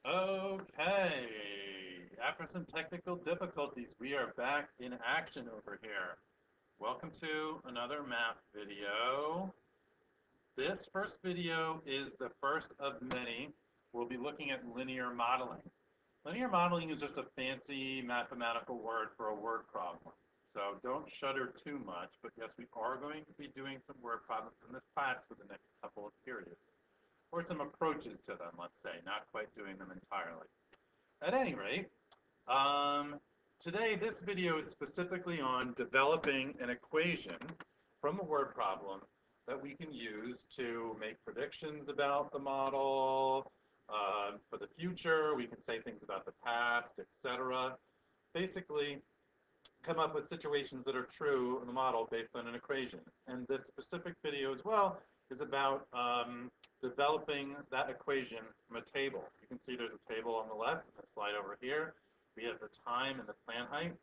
Okay, after some technical difficulties, we are back in action over here. Welcome to another math video. This first video is the first of many. We'll be looking at linear modeling. Linear modeling is just a fancy mathematical word for a word problem. So don't shudder too much, but yes, we are going to be doing some word problems in this class for the next couple of periods. Or some approaches to them, let's say, not quite doing them entirely. At any rate, um, today this video is specifically on developing an equation from a word problem that we can use to make predictions about the model for the future. We can say things about the past, etc. Basically, come up with situations that are true in the model based on an equation. And this specific video as well is about developing that equation from a table. You can see there's a table on the left and a slide over here. We have the time and the plant height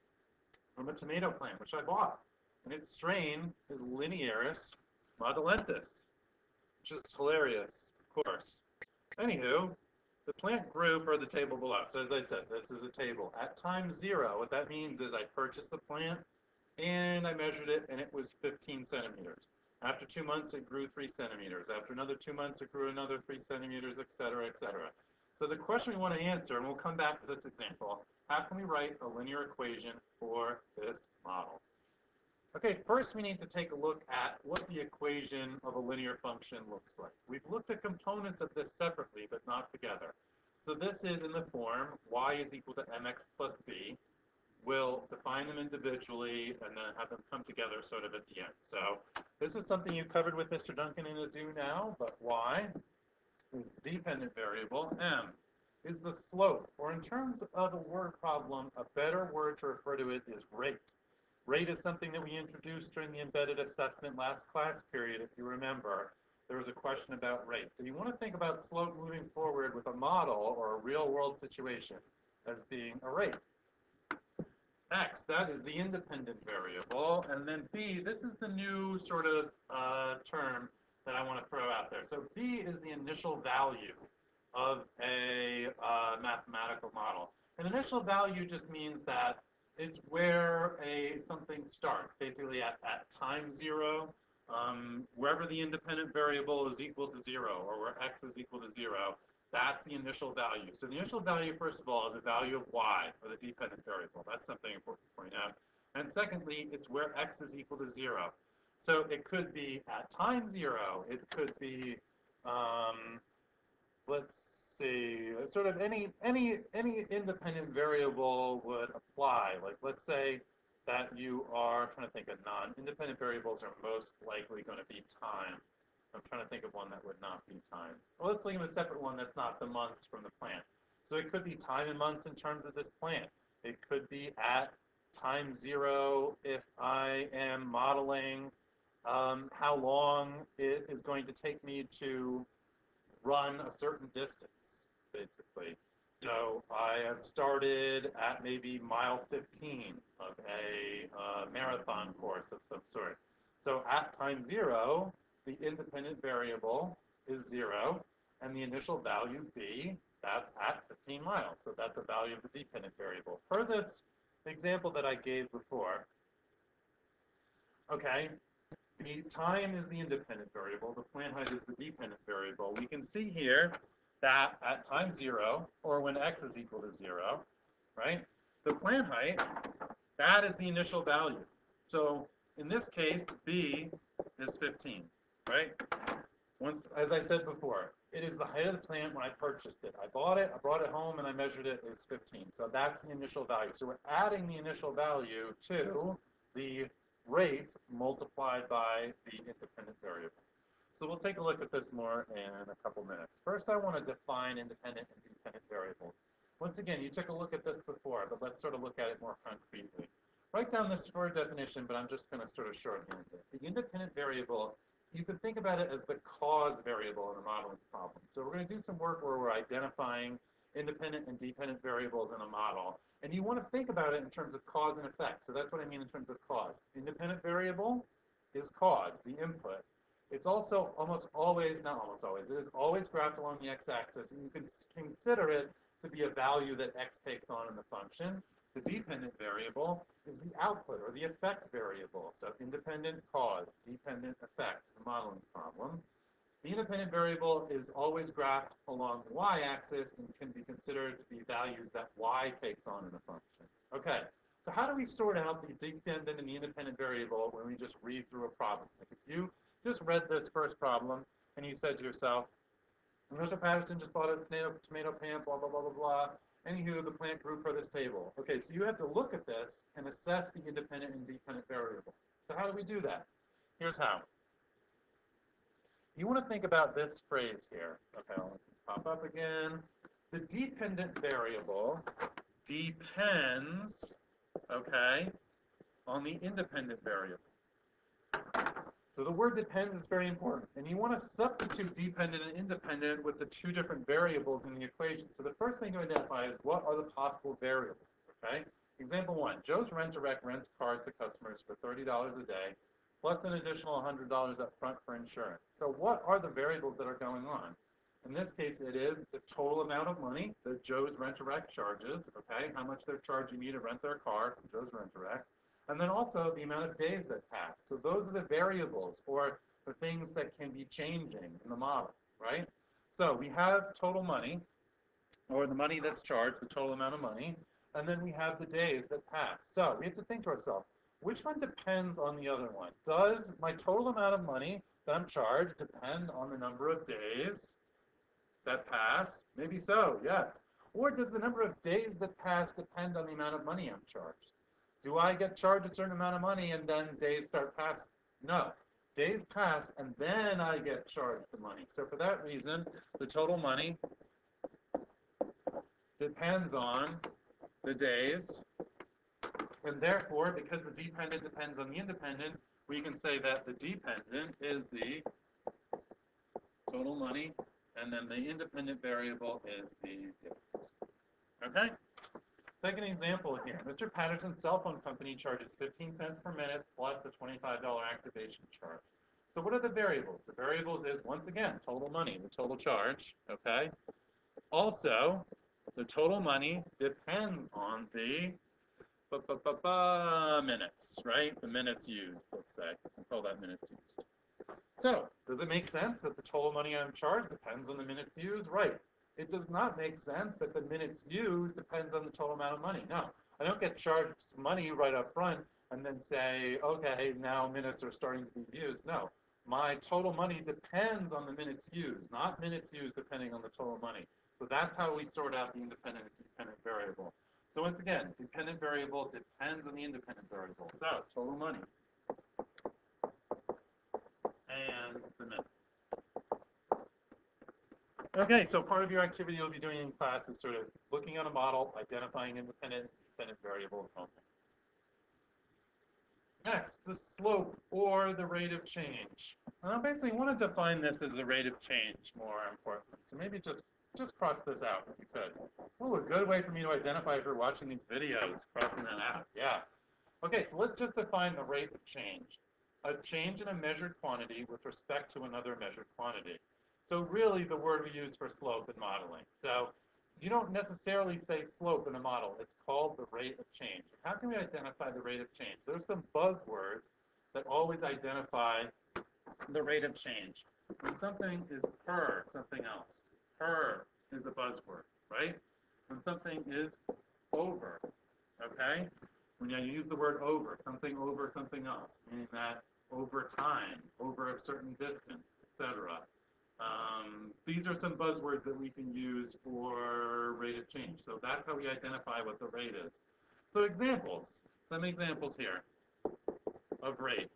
from a tomato plant, which I bought. And its strain is linearis modulentis, which is hilarious, of course. Anywho, the plant group or the table below. So as I said, this is a table. At time 0, what that means is I purchased the plant and I measured it and it was 15 centimeters. After 2 months, it grew 3 centimeters. After another 2 months, it grew another 3 centimeters, et cetera, et cetera. So the question we want to answer, and we'll come back to this example, how can we write a linear equation for this model? Okay, first we need to take a look at what the equation of a linear function looks like. We've looked at components of this separately, but not together. So this is in the form y is equal to mx plus b. We'll define them individually and then have them come together sort of at the end. So this is something you covered with Mr. Duncan in a do now, but y is the dependent variable, m is the slope, or in terms of a word problem, a better word to refer to it is rate. Rate is something that we introduced during the embedded assessment last class period, if you remember. There was a question about rate. So you want to think about slope moving forward with a model or a real-world situation as being a rate. X, that is the independent variable. And then B, this is the new sort of term that I want to throw out there. So B is the initial value of a mathematical model. An initial value just means that it's where something starts, basically at time 0, wherever the independent variable is equal to 0, or where x is equal to 0, that's the initial value. So the initial value, first of all, is the value of y, or the dependent variable. That's something important to point out. And secondly, it's where x is equal to 0. So it could be at time 0. It could be, let's see, sort of any independent variable would apply. Like, let's say that you are, I'm trying to think of non-independent variables are most likely going to be time. I'm trying to think of one that would not be time. Well, let's think of a separate one that's not the months from the plant. So it could be time in months in terms of this plant. It could be at time 0 if I am modeling how long it is going to take me to run a certain distance, basically. So I have started at maybe mile 15 of a marathon course of some sort. So at time 0, the independent variable is 0, and the initial value b, that's at 15 miles. So that's the value of the dependent variable. Per this example that I gave before, okay, the time is the independent variable. The plant height is the dependent variable. We can see here that at time 0, or when x is equal to 0, right, the plant height, that is the initial value. So in this case, b is 15, right? Once, as I said before, it is the height of the plant when I purchased it. I brought it home, and I measured it, it's 15. So that's the initial value. So we're adding the initial value to the rate multiplied by the independent variable. So we'll take a look at this more in a couple minutes. First, I want to define independent and dependent variables. Once again, you took a look at this before, but let's sort of look at it more concretely. Write down this for a definition, but I'm just going to sort of shorthand it. The independent variable, you can think about it as the cause variable in a modeling problem. So we're going to do some work where we're identifying independent and dependent variables in a model. And you want to think about it in terms of cause and effect. So that's what I mean in terms of cause. Independent variable is cause, the input. It's also almost always, not almost always, it is always graphed along the x-axis. And you can consider it to be a value that x takes on in the function. The dependent variable is the output or the effect variable. So independent cause, dependent effect, the modeling problem. The independent variable is always graphed along the y-axis and can be considered to be values that y takes on in a function. Okay, so how do we sort out the dependent and the independent variable when we just read through a problem? Like if you just read this first problem and you said to yourself, Mr. Patterson just bought a tomato plant, blah, blah, blah, blah, blah. Anywho, the plant grew for this table. Okay, so you have to look at this and assess the independent and dependent variable. So how do we do that? Here's how. You want to think about this phrase here. Okay, I'll let this pop up again. The dependent variable depends, okay, on the independent variable. So the word depends is very important. And you want to substitute dependent and independent with the two different variables in the equation. So the first thing to identify is what are the possible variables, okay? Example 1, Joe's Rent-A-Wreck rents cars to customers for $30 a day, plus an additional $100 up front for insurance. So what are the variables that are going on? In this case, it is the total amount of money that Joe's Rent-A-Wreck charges, okay? How much they're charging me to rent their car from Joe's Rent-A-Wreck. And then also the amount of days that pass. So those are the variables or the things that can be changing in the model, right? So we have total money, or the money that's charged, the total amount of money, and then we have the days that pass. So we have to think to ourselves, which one depends on the other one? Does my total amount of money that I'm charged depend on the number of days that pass? Maybe so, yes. Or does the number of days that pass depend on the amount of money I'm charged? Do I get charged a certain amount of money and then days start passing? No. Days pass and then I get charged the money. So for that reason, the total money depends on the days. And therefore, because the dependent depends on the independent, we can say that the dependent is the total money, and then the independent variable is the days. Okay? Second example here. Mr. Patterson's cell phone company charges 15 cents per minute plus the $25 activation charge. So what are the variables? The variables is, once again, total money, the total charge, okay? Also, the total money depends on the minutes, right? The minutes used, let's say. We'll call that minutes used. So, does it make sense that the total money I'm charged depends on the minutes used? Right. It does not make sense that the minutes used depends on the total amount of money. No, I don't get charged money right up front and then say, okay, now minutes are starting to be used. No, my total money depends on the minutes used, not minutes used depending on the total money. So that's how we sort out the independent and dependent variable. So once again, dependent variable depends on the independent variable. So total money and the minutes. Okay, so part of your activity you'll be doing in class is sort of looking at a model, identifying independent and dependent variables only. Next, the slope or the rate of change. I basically want to define this as the rate of change more importantly. So maybe just cross this out if you could. Oh, a good way for me to identify if you're watching these videos, crossing that out. Yeah. Okay, so let's just define the rate of change. A change in a measured quantity with respect to another measured quantity. So really the word we use for slope in modeling. So you don't necessarily say slope in a model. It's called the rate of change. How can we identify the rate of change? There's some buzzwords that always identify the rate of change. When something is per something else, per is a buzzword, right? When something is over, okay? When you use the word over something else, meaning that over time, over a certain distance, etc. These are some buzzwords that we can use for rate of change. So that's how we identify what the rate is. So examples, some examples here of rate.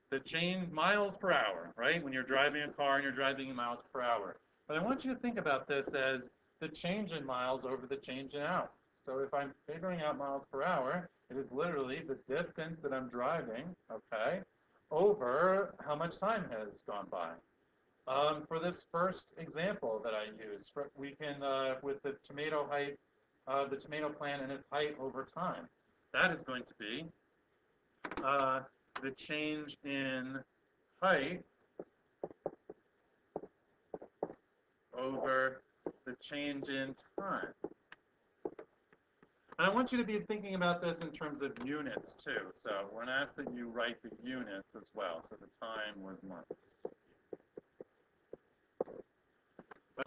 The change miles per hour, right? When you're driving a car and you're driving in miles per hour. But I want you to think about this as the change in miles over the change in hours. So if I'm figuring out miles per hour, it is literally the distance that I'm driving, okay, over how much time has gone by. For this first example that I use, we can, with the tomato height, the tomato plant and its height over time, that is going to be the change in height over the change in time. And I want you to be thinking about this in terms of units too. So we're going to ask that you write the units as well. So the time was months.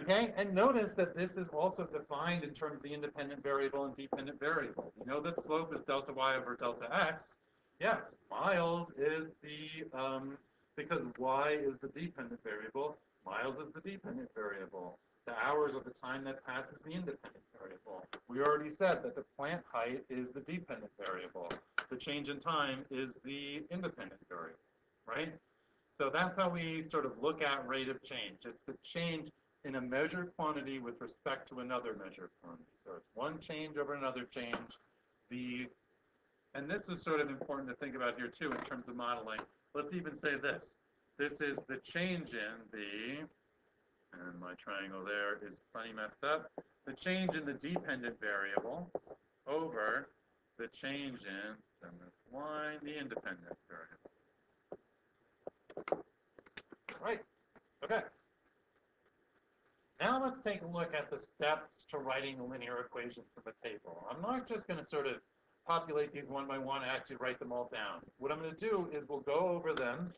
Okay, and notice that this is also defined in terms of the independent variable and dependent variable. You know that slope is delta y over delta x. Yes, miles is the, because y is the dependent variable, miles is the dependent variable. The hours are the time that passes the independent variable. We already said that the plant height is the dependent variable. The change in time is the independent variable, right? So that's how we sort of look at rate of change. It's the change in a measured quantity with respect to another measured quantity. So it's one change over another change. And this is sort of important to think about here too in terms of modeling. Let's even say this. This is the change in the, and my triangle there is plenty messed up, the change in the dependent variable over the change in, and this line, the independent variable. Right, okay. Now let's take a look at the steps to writing a linear equation from a table. I'm not just going to sort of populate these one by one and actually write them all down. What I'm going to do is we'll go over them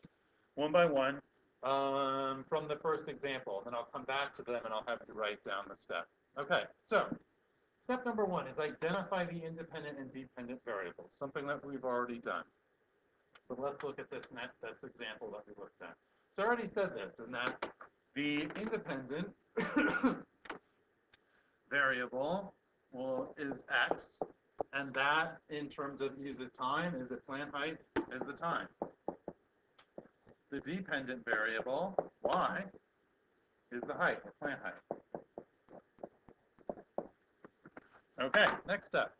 one by one from the first example. Then I'll come back to them and I'll have you write down the step. Okay, so step number one is identify the independent and dependent variables, something that we've already done. But let's look at this example that we looked at. So I already said this, and that the independent variable is x, and that in terms of is it time, is it plant height, is the time. The dependent variable, y, is the height, or plant height. Okay, next step.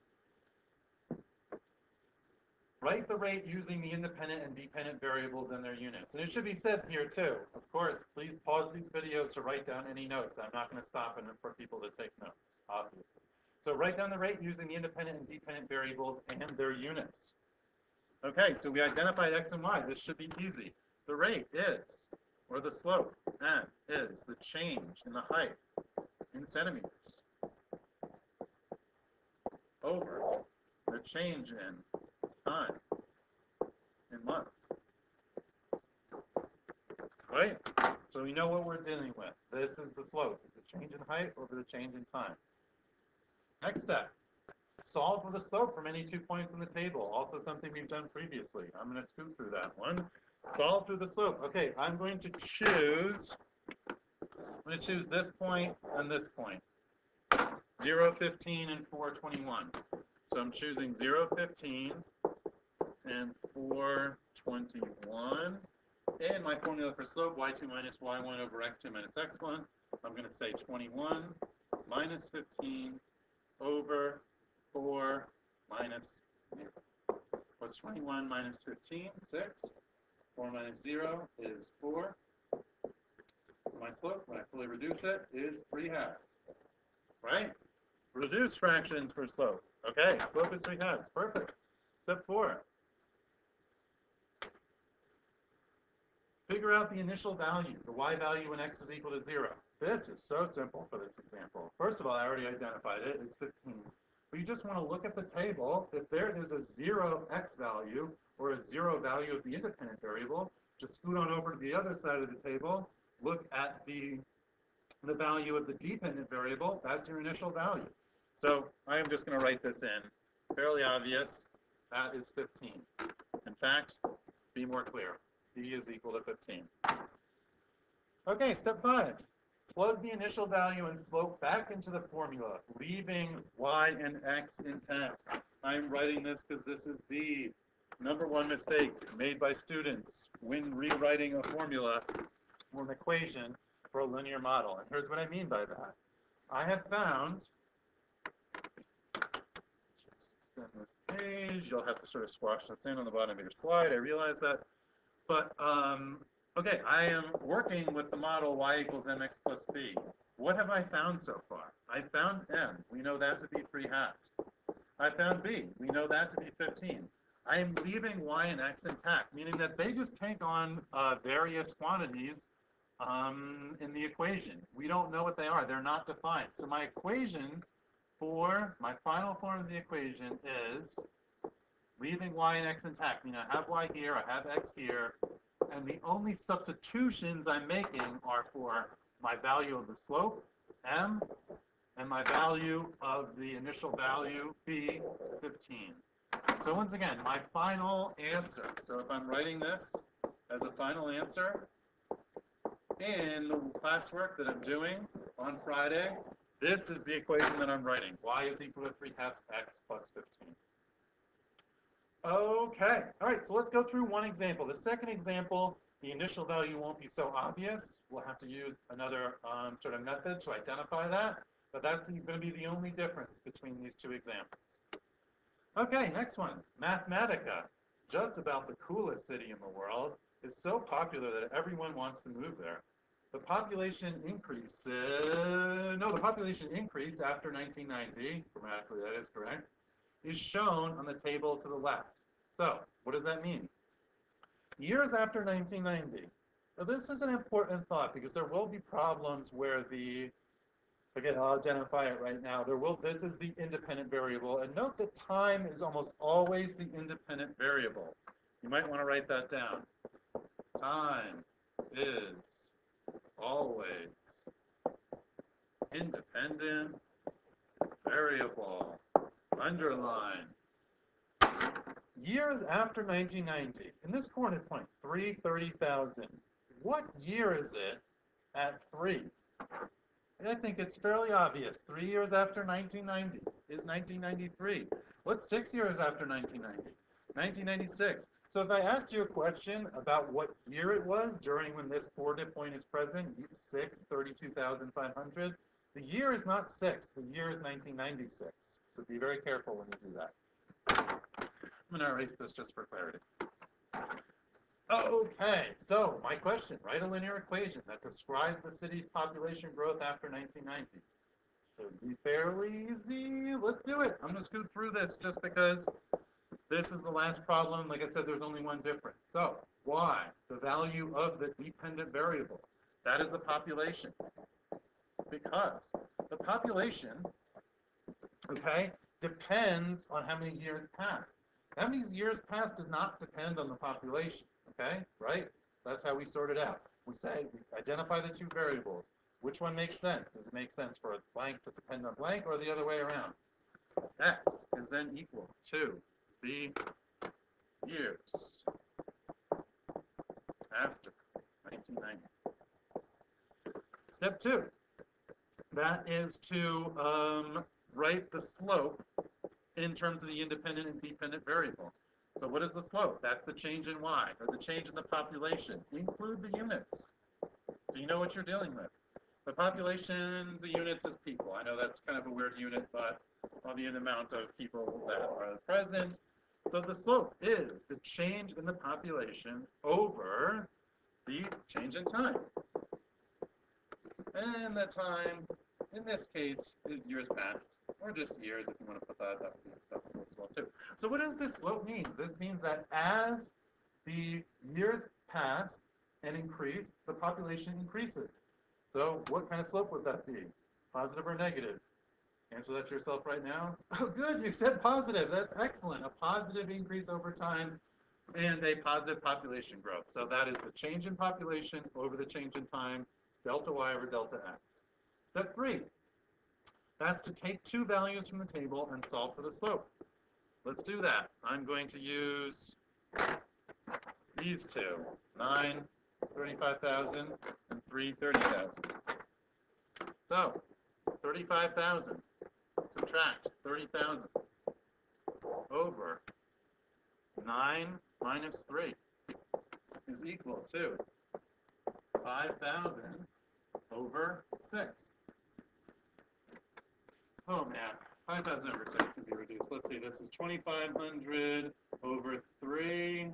Write the rate using the independent and dependent variables and their units. And it should be said here too, of course, please pause these videos to write down any notes. I'm not going to stop for people to take notes, obviously. So write down the rate using the independent and dependent variables and their units. Okay, so we identified x and y. This should be easy. The rate is, or the slope, n, is the change in the height in centimeters over the change in time in months. Right? So we know what we're dealing with. This is the slope. It's the change in height over the change in time. Next step. Solve for the slope from any 2 points in the table. Also something we've done previously. I'm going to scoot through that one. Solve through the slope. Okay, I'm going to choose this point and this point. 0, 15, and 4, 21. So I'm choosing 0, 15, and 4, 21. And my formula for slope, y2 minus y1 over x2 minus x1. I'm going to say 21 minus 15 over 4 minus 0. What's 21 minus 15? 6. 4 minus 0 is 4. So my slope, when I fully reduce it, is 3/2. Right? Reduce fractions for slope. Okay, slope is 3/2. Perfect. Step 4. Figure out the initial value, the y value when x is equal to 0. This is so simple for this example. First of all, I already identified it. It's 15. But you just want to look at the table. If there is a 0 x value or a 0 value of the independent variable, just scoot on over to the other side of the table. Look at the value of the dependent variable. That's your initial value. So I am just going to write this in. Fairly obvious. That is 15. In fact, be more clear. B is equal to 15. Okay, step 5. Plug the initial value and slope back into the formula, leaving y and x intact. I'm writing this because this is the #1 mistake made by students when rewriting a formula or an equation for a linear model. And here's what I mean by that. I have found, just extend this page, you'll have to sort of squash this in on the bottom of your slide, I realize that. But, okay, I am working with the model y equals mx plus b. What have I found so far? I found m. We know that to be 3/2. I found b. We know that to be 15. I am leaving y and x intact, meaning that they just take on various quantities in the equation. We don't know what they are. They're not defined. So my equation for my final form of the equation is leaving y and x intact. I mean, I have y here, I have x here, and the only substitutions I'm making are for my value of the slope, m, and my value of the initial value, b, 15. So once again, my final answer. So if I'm writing this as a final answer in the classwork that I'm doing on Friday, this is the equation that I'm writing. Y is equal to 3/2 x plus 15. Okay, all right, so let's go through one example. The second example, the initial value won't be so obvious. We'll have to use another sort of method to identify that, but that's going to be the only difference between these two examples. Okay, next one, Mathematica, just about the coolest city in the world, is so popular that everyone wants to move there. The population increased after 1990, grammatically that is correct, is shown on the table to the left. So, what does that mean? Years after 1990. Now, this is an important thought because there will be problems where again, I'll identify it right now. This is the independent variable, and note that time is almost always the independent variable. You might want to write that down. Time is always independent variable. Underline. Years after 1990, in this coordinate point, 330,000. What year is it at 3? I think it's fairly obvious. 3 years after 1990 is 1993. What's 6 years after 1990? 1996. So if I asked you a question about what year it was during when this coordinate point is present, 6, 32,500, the year is not 6. The year is 1996. So be very careful when you do that. I'm going to erase this just for clarity. Okay, so my question, write a linear equation that describes the city's population growth after 1990. Should be fairly easy. Let's do it. I'm going to scoot through this just because this is the last problem. Like I said, there's only one difference. So, y, the value of the dependent variable. That is the population. Because the population, okay, depends on how many years passed. How many years passed does not depend on the population, okay, right? That's how we sort it out. We identify the two variables. Which one makes sense? Does it make sense for a blank to depend on blank or the other way around? X is then equal to the years after 1990. Step 2, that is to write the slope in terms of the independent and dependent variable. So what is the slope? That's the change in y, or the change in the population. Include the units. So you know what you're dealing with. The population, the units is people. I know that's kind of a weird unit, but on the amount of people that are present. So the slope is the change in the population over the change in time. And the time, in this case, is years past, or just years if you want to put that stuff as well too. So what does this slope mean? This means that as the years pass and increase, the population increases. So what kind of slope would that be? Positive or negative? Answer that to yourself right now. Oh, good, you said positive. That's excellent. A positive increase over time and a positive population growth. So that is the change in population over the change in time, delta y over delta x. Step 3, that's to take two values from the table and solve for the slope. Let's do that. I'm going to use these two, 9, 35,000, and 3, 30,000. So, 35,000, subtract 30,000 over 9 minus 3 is equal to 5,000 over 6. Oh man, 5,000 over 6 can be reduced. Let's see, this is 2,500 over 3.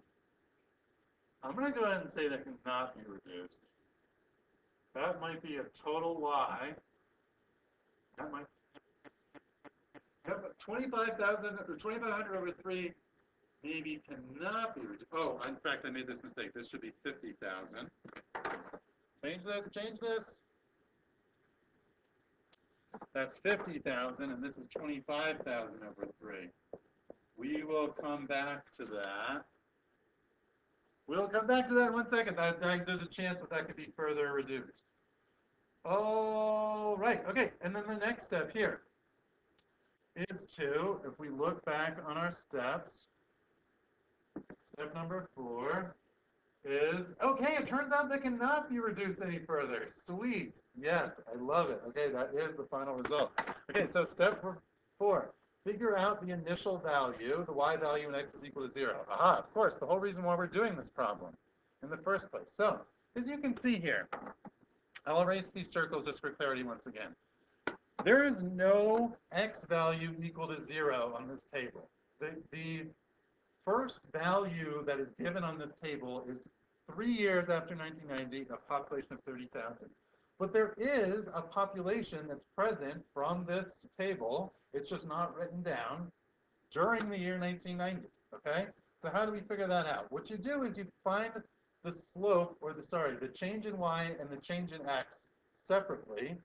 I'm going to go ahead and say that cannot be reduced. That might be a total y. That might 25,000 or 2,500 over 3 maybe cannot be reduced. Oh, in fact, I made this mistake. This should be 50,000. Change this, change this. That's 50,000, and this is 25,000 over 3. We will come back to that. We'll come back to that in 1 second. There's a chance that that could be further reduced. Oh, right. Okay, and then the next step here is to, if we look back on our steps, step number 4 is, okay, it turns out they cannot be reduced any further. Sweet. Yes, I love it. Okay, that is the final result. Okay, so step 4, figure out the initial value, the y value in x is equal to 0. Aha, of course, the whole reason why we're doing this problem in the first place. So, as you can see here, I'll erase these circles just for clarity once again. There is no x value equal to 0 on this table. The first value that is given on this table is 3 years after 1990, a population of 30,000. But there is a population that's present from this table, it's just not written down, during the year 1990, okay? So how do we figure that out? What you do is you find the slope, or the change in y and the change in x separately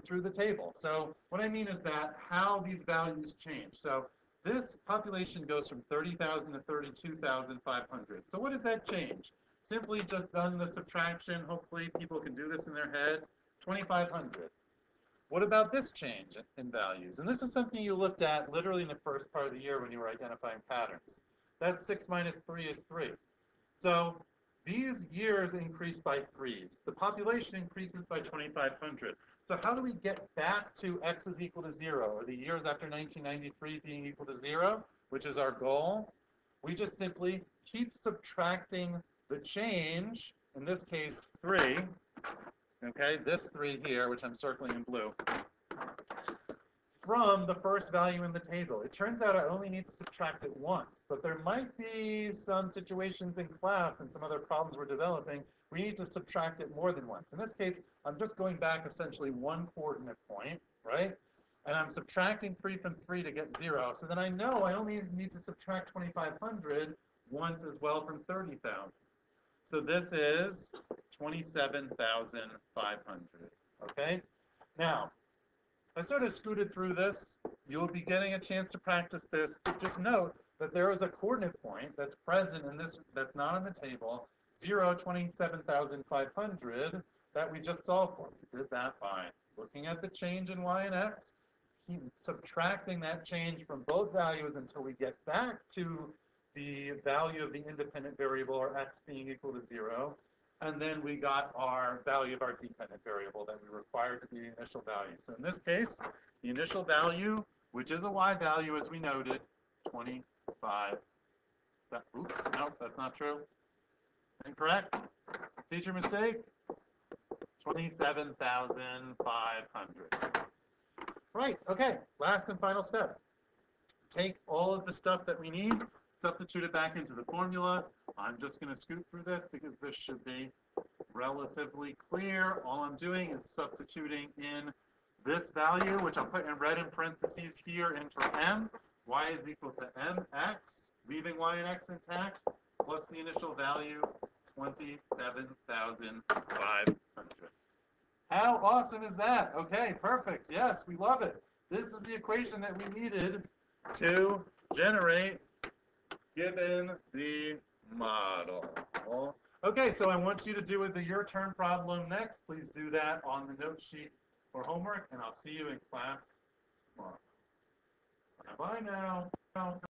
through the table. So what I mean is that how these values change. So this population goes from 30,000 to 32,500. So what does that change? Simply just done the subtraction. Hopefully people can do this in their head. 2,500. What about this change in values? And this is something you looked at literally in the first part of the year when you were identifying patterns. That's 6 minus 3 is 3. So these years increase by 3s. The population increases by 2,500. So how do we get back to x is equal to 0, or the years after 1993 being equal to 0, which is our goal? We just simply keep subtracting the change, in this case 3, okay, this 3 here, which I'm circling in blue, from the first value in the table. It turns out I only need to subtract it once, but there might be some situations in class and some other problems we're developing, we need to subtract it more than once. In this case, I'm just going back essentially 1 coordinate point, right? And I'm subtracting 3 from 3 to get 0. So then I know I only need to subtract 2,500 once as well from 30,000. So this is 27,500, okay? Now, I sort of scooted through this. You'll be getting a chance to practice this. But just note that there is a coordinate point that's present in this, that's not on the table, 0, 27,500, that we just solved for. We did that by looking at the change in y and x, keep subtracting that change from both values until we get back to the value of the independent variable, or x being equal to 0. And then we got our value of our dependent variable that we required to be the initial value. So in this case, the initial value, which is a y value as we noted, 25. Oops, nope, that's not true. Incorrect. Teacher mistake. 27,500. Right, okay, last and final step. Take all of the stuff that we need, substitute it back into the formula. I'm just going to scoot through this because this should be relatively clear. All I'm doing is substituting in this value, which I'll put in red in parentheses here, in for m. Y is equal to mx, leaving y and x intact, plus the initial value, 27,500. How awesome is that? Okay, perfect. Yes, we love it. This is the equation that we needed to generate given the model. Okay, so I want you to do the your turn problem next. Please do that on the note sheet for homework, and I'll see you in class tomorrow. Bye now.